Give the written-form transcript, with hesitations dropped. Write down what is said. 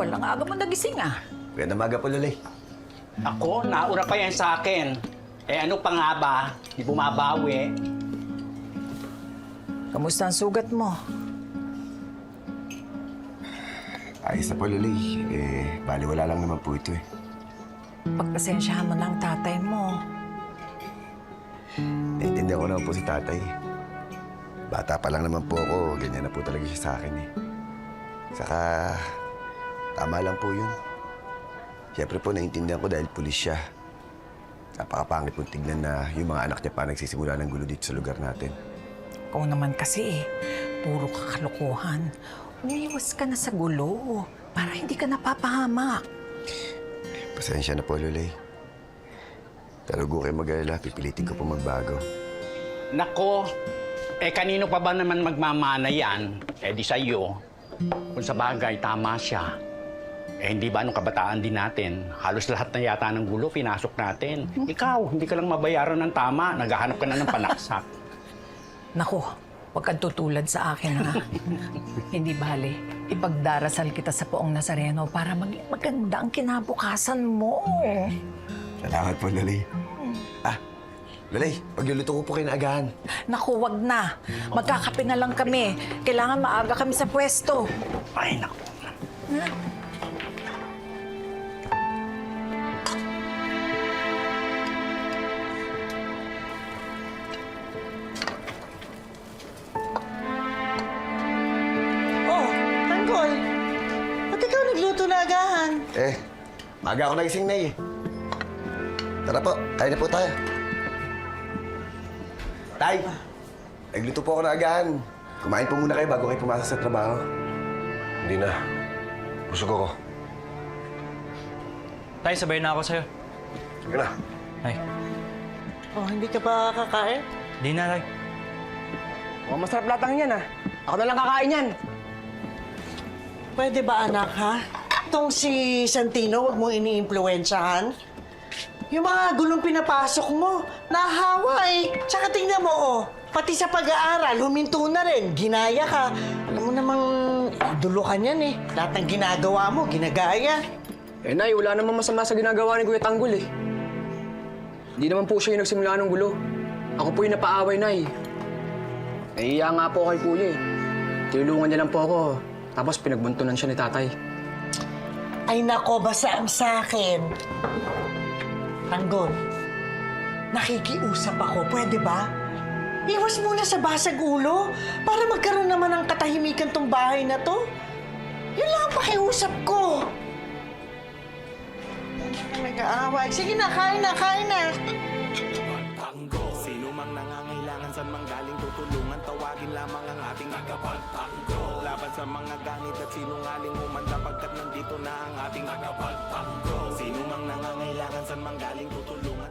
Tol, ang aga mo nagising ah. Ganda maga po, Lulay. Ako, naura pa yan sa akin. Eh ano pa nga ba? Di bumabawi. Kamusta ang sugat mo? Ayos na po, Lulay. Baliwala lang naman po ito eh. Pagpasensyahan mo na ang tatay mo. Naintindihan ko naman po si tatay. Bata pa lang naman po ako, ganyan na po talaga siya sa akin eh. Saka, tama lang po yun. Siyempre po, naintindihan ko dahil pulis siya. Napakapangit pong tignan na yung mga anak niya pa nagsisimula ng gulo dito sa lugar natin. Ikaw naman kasi puro kakalokohan. Umiiwas ka na sa gulo para hindi ka napapahamak. Pasensya na po, Lulay. Pero huwag kayo mag-alala, pipilitin ko po magbago. Nako, kanino pa ba naman magmamana yan? Di sa'yo. Kung sa bagay, tama siya. Hindi ba nung kabataan din natin, halos lahat na yata ng gulo, pinasok natin. Ikaw, hindi ka lang mabayaran ng tama, naghahanap ka na ng panaksak. Naku, huwag kang tutulad sa akin ha. Hindi bale, ipagdarasal kita sa Poong Nazareno para maging maganda ang kinabukasan mo. Salamat po, Lulay. Lulay, pagluluto ko po kayo na agahan. Naku, wag na. Magkakape na lang kami. Kailangan maaga kami sa pwesto. Ay, naku. Oh, Tanggol. Ba't ikaw nagluto na agahan? Maga ako nagising na eh. Tara po, kain na po tayo. Tay, nagluto po ako na agahan. Kumain po muna kayo bago kayo pumasok sa trabaho. Hindi na. Busog ako. Tay, sabay na ako sa'yo. Sige na. Ay, Oh, hindi ka pa kakain? di na, Tay. Oh, masarap latang yan, ah. Ako na lang kakain yan. Pwede ba, anak, ha? Itong si Santino, huwag mong iniimpluwensyahan. Yung mga gulong pinapasok mo, nahawa eh. Tsaka tingnan mo, oh. Pati sa pag-aaral, huminto na rin. Ginaya ka. Alam mo namang idolo ka niyan eh. Lahat ng ginagawa mo, ginagaya. Nay, wala namang masama sa ginagawa ni Kuya Tanggol, eh. Hindi naman po siya yung nagsimula ng gulo. Ako po yung napaaway, Nay. Nahiya nga po kay Kuya, eh. Tinulungan niya lang po ako. Tapos pinagbuntunan siya ni Tatay. Ay nako, basta ang sa'kin. Tanggol, nakikiusap ako, pwede ba? Iwas muna sa basag ulo para magkaroon naman ng katahimikan tong bahay na to. Yun lang ang pakiusap ko. Nag-aaway. Sige na, kain na, kain na. Sino mang nangangailangan sa manggaling tutulungan, tawagin lamang ang ating tagapagtanggol. Laban sa mga ganit at sinungaling umanda pagkat nandito na ang ating tagapagtanggol. Sino mang nangangailangan sa manggaling tutulungan,